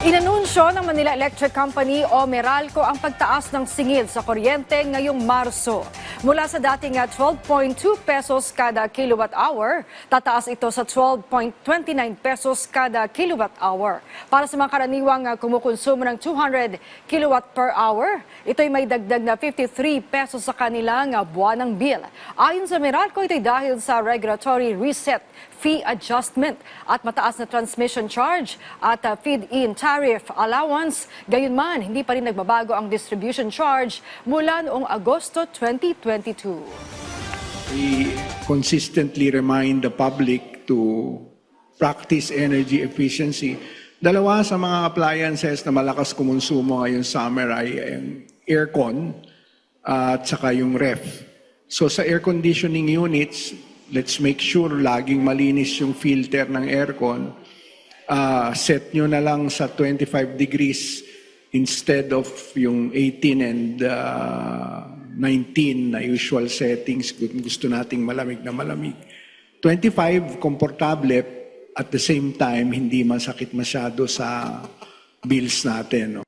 Inanunsyo ng Manila Electric Company o Meralco ang pagtaas ng singil sa kuryente ngayong Marso. Mula sa dating 12.2 pesos kada kilowatt hour, tataas ito sa 12.29 pesos kada kilowatt hour. Para sa mga karaniwang kumukonsumo ng 200 kilowatt per hour, ito'y may dagdag na 53 pesos sa kanilang buwanang bill. Ayon sa Meralco, ito'y dahil sa regulatory reset fee adjustment at mataas na transmission charge at feed-in tariff allowance. Gayunman, hindi pa rin nagbabago ang distribution charge mula noong Agosto 2022. We consistently remind the public to practice energy efficiency. Dalawa sa mga appliances na malakas kumonsumo ngayong summer ay aircon at saka yung ref. So sa air conditioning units, let's make sure laging malinis yung filter ng aircon. Set nyo na lang sa 25 degrees instead of yung 18 and 19 na usual settings kung gusto nating malamig na malamig. 25, komportable, at the same time, hindi masakit masyado sa bills natin.